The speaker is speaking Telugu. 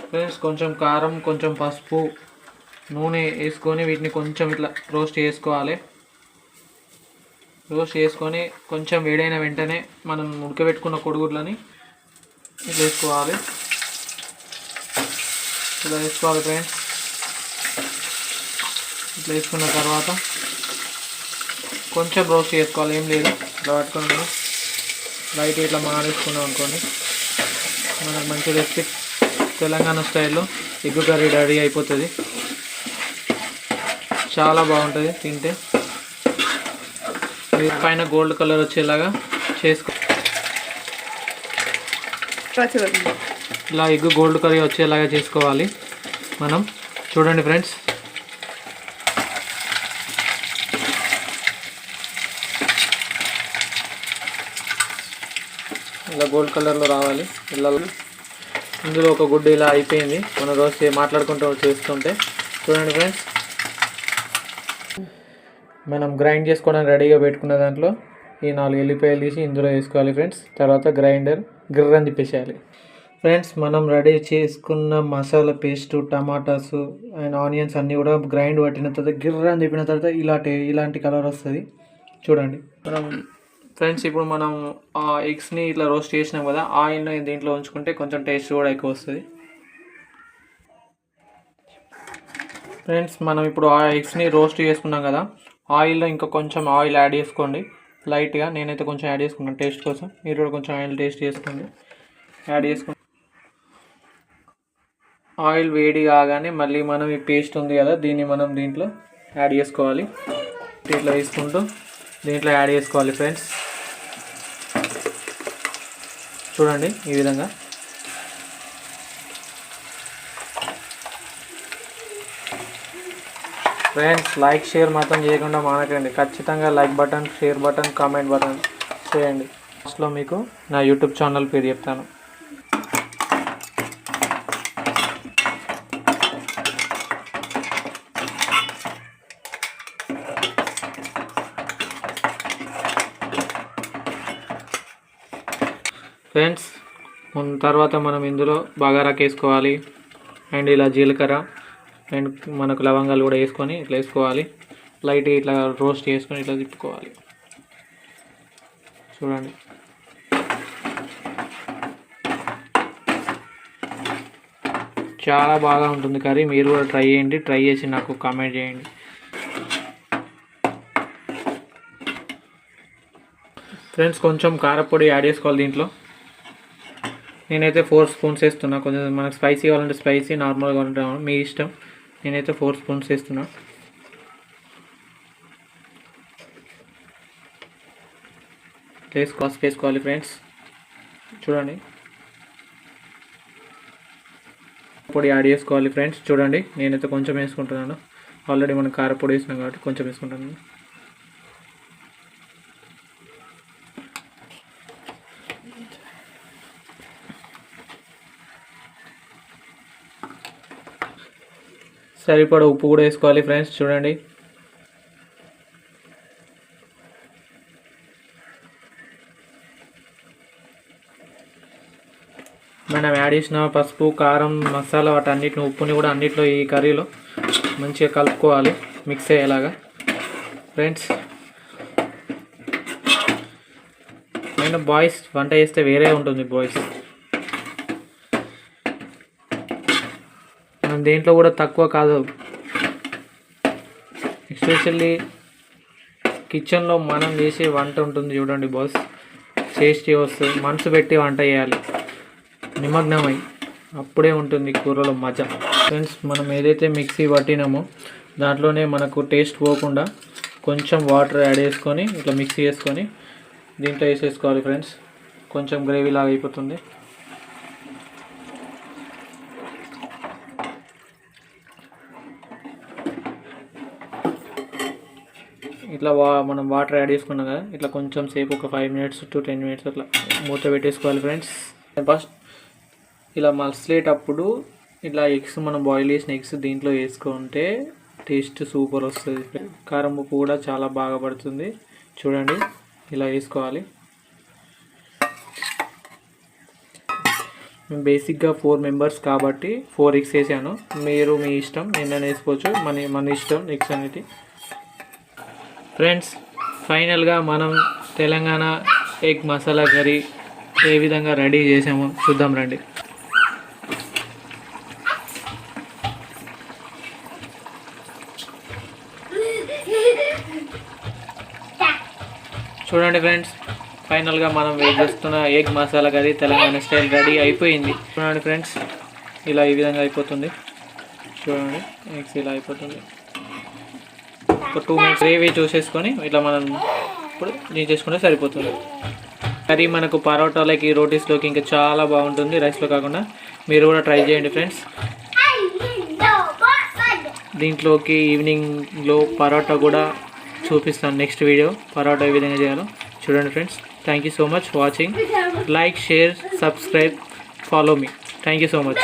ఫ్రెండ్స్ కొంచెం కారం, కొంచెం పసుపు, నూనె వేసుకొని వీటిని కొంచెం ఇట్లా రోస్ట్ చేసుకోవాలి. రోస్ట్ చేసుకొని కొంచెం వేడైన వెంటనే మనం ఉడకబెట్టుకున్న కోడిగుడ్లని ఇట్లా వేసుకోవాలి. ఇలా వేసుకోవాలి ఫ్రెండ్స్. ఇట్లా వేసుకున్న తర్వాత కొంచెం రోస్ట్ చేసుకోవాలి, ఏం లేదు. ఇట్లా పట్టుకొని మనం లైట్ ఇట్లా మాడేసుకున్నాం అనుకోండి, మనకు మంచి రెసిపీ తెలంగాణ స్టైల్లో ఎగ్ కర్రీ రెడీ అయిపోతుంది. చాలా బాగుంటుంది తింటే. పైన గోల్డ్ కలర్ వచ్చేలాగా చేసుకో. ఇలా ఎగ్ గోల్డ్ కర్రీ వచ్చేలాగా చేసుకోవాలి మనం. చూడండి ఫ్రెండ్స్, ఇలా గోల్డ్ కలర్లో రావాలి. ఇలా ఇందులో ఒక గుడ్డు ఇలా అయిపోయింది మనం రోజు మాట్లాడుకుంటూ చేస్తుంటే. చూడండి ఫ్రెండ్స్, మనం గ్రైండ్ చేసుకోవడానికి రెడీగా పెట్టుకున్న దాంట్లో ఈ 4 ఎల్లిపాయలు తీసి ఇందులో వేసుకోవాలి ఫ్రెండ్స్. తర్వాత గ్రైండర్ గిర్రని తిప్పేసేయాలి ఫ్రెండ్స్. మనం రెడీ చేసుకున్న masala paste, tomatoes and onions అన్నీ కూడా గ్రైండ్ పట్టిన తర్వాత గిర్రని తిప్పిన తర్వాత ఇలాంటి కలర్ వస్తుంది. చూడండి ఫ్రెండ్స్, ఇప్పుడు మనం ఆ ఎగ్స్ని ఇట్లా రోస్ట్ చేసినాం కదా, ఆయిల్ని దీంట్లో ఉంచుకుంటే కొంచెం టేస్ట్ కూడా ఎక్కువ వస్తుంది ఫ్రెండ్స్. మనం ఇప్పుడు ఆ ఎగ్స్ని రోస్ట్ చేసుకున్నాం కదా, ఆయిల్లో ఇంకా కొంచెం ఆయిల్ యాడ్ చేసుకోండి లైట్గా. నేనైతే కొంచెం యాడ్ చేసుకున్నాను టేస్ట్ కోసం. మీరు కూడా కొంచెం ఆయిల్ టేస్ట్ చేసుకోండి, యాడ్ చేసుకోండి. ఆయిల్ వేడి కాగానే మళ్ళీ మనం ఈ పేస్ట్ ఉంది కదా, దీన్ని మనం దీంట్లో యాడ్ చేసుకోవాలి. ఇట్లా వేసుకుంటూ దీంట్లో యాడ్ చేసుకోవాలి ఫ్రెండ్స్. చూడండి ఈ విధంగా. ఫ్రెండ్స్, లైక్ షేర్ మాత్రం చేయకుండా మానకండి. ఖచ్చితంగా like button, share button, comment button చేయండి. లాస్ట్లో మీకు నా యూట్యూబ్ ఛానల్ పేరు చెప్తాను. ఫ్రెండ్స్, తర్వాత మనం ఇందులో బగారాకు వేసుకోవాలి. అండ్ ఇలా జీలకర్ర అండ్ మనకు లవంగాలు కూడా వేసుకొని ఇట్లా వేసుకోవాలి. లైట్ ఇట్లా రోస్ట్ చేసుకొని ఇట్లా తిప్పుకోవాలి. చూడండి, చాలా బాగా ఉంటుంది కర్రీ. మీరు కూడా ట్రై చేయండి. ట్రై చేసి నాకు కామెంట్ చేయండి. ఫ్రెండ్స్, కొంచెం కారపొడి యాడ్ చేసుకోవాలి దీంట్లో. నేనైతే 4 స్పూన్స్ వేస్తున్నా. కొంచెం మనకు స్పైసీ కావాలంటే స్పైసీ, నార్మల్గా కావాలంటే మీ ఇష్టం. నేనైతే 4 స్పూన్స్ వేస్తున్నా. వేసుకోవాలి ఫ్రెండ్స్. చూడండి, పొడి యాడ్ చేసుకోవాలి ఫ్రెండ్స్. చూడండి, నేనైతే కొంచెం వేసుకుంటున్నాను. ఆల్రెడీ మనం కారపొడి వేసినాం కాబట్టి కొంచెం వేసుకుంటున్నాను. సరిపడా ఉప్పు కూడా వేసుకోవాలి ఫ్రెండ్స్. చూడండి, మనం యాడ్ చేసిన పసుపు, కారం, మసాలా వాటన్నిటిని, ఉప్పుని కూడా అన్నిట్లో ఈ కర్రీలో మంచిగా కలుపుకోవాలి, మిక్స్ అయ్యేలాగా ఫ్రెండ్స్. నేను బాయ్స్ వంట చేస్తే వేరే ఉంటుంది బాయ్స్. మనం దేంట్లో కూడా తక్కువ కాదు. ఎస్పెషల్లీ కిచెన్లో మనం చేసే వంట ఉంటుంది చూడండి బాస్, టేస్టీ వస్తుంది. మనసు పెట్టి వంట చేయాలి, నిమగ్నమై, అప్పుడే ఉంటుంది కూరలో మజా ఫ్రెండ్స్. మనం ఏదైతే మిక్సీ పట్టినామో దాంట్లోనే మనకు టేస్ట్ పోకుండా కొంచెం వాటర్ యాడ్ చేసుకొని ఇట్లా మిక్సీ చేసుకొని దీంట్లో వేసేసుకోవాలి ఫ్రెండ్స్. కొంచెం గ్రేవీ లాగా అయిపోతుంది. ఇట్లా మనం వాటర్ యాడ్ చేసుకున్నాం కదా, ఇట్లా కొంచెం సేపు ఒక 5 minutes to 10 minutes అట్లా మూత పెట్టేసుకోవాలి ఫ్రెండ్స్. ఫస్ట్ ఇలా మసలేటప్పుడు ఇట్లా ఎగ్స్, మనం బాయిల్ చేసిన ఎగ్స్ దీంట్లో వేసుకుంటే టేస్ట్ సూపర్ వస్తుంది. కారం ఉప్పు కూడా చాలా బాగా పడుతుంది. చూడండి, ఇలా వేసుకోవాలి. మేము బేసిక్గా 4 మెంబర్స్ కాబట్టి 4 ఎగ్స్ వేసాను. మీరు మీ ఇష్టం ఎన్నైనా వేసుకోవచ్చు, మన ఇష్టం ఎగ్స్ అనేది. ఫ్రెండ్స్ ఫైనల్గా మనం తెలంగాణ ఎగ్ మసాలా కర్రీ ఏ విధంగా రెడీ చేసామో చూద్దాం రండి. చూడండి ఫ్రెండ్స్, ఫైనల్గా మనం వెయిట్ చేస్తున్న egg masala curry Telangana style ready అయిపోయింది. చూడండి ఫ్రెండ్స్, ఇలా ఈ విధంగా అయిపోతుంది. చూడండి ఎగ్స్ ఇలా అయిపోతుంది. ఒక 2 మినిట్స్ గ్రేవీ చూసేసుకొని ఇట్లా మనం ఇప్పుడు చేసుకుంటే సరిపోతుంది. కర్రీ మనకు పరోటాలకి, రోటీస్లోకి ఇంకా చాలా బాగుంటుంది, రైస్లో కాకుండా. మీరు కూడా ట్రై చేయండి ఫ్రెండ్స్. దీంట్లోకి ఈవినింగ్లో పరోటా కూడా చూపిస్తాను, నెక్స్ట్ వీడియో పరోటా ఏ విధంగా చేయాలో చూడండి friends. Thank you so much watching. Like, share, subscribe, follow me. Thank you so much.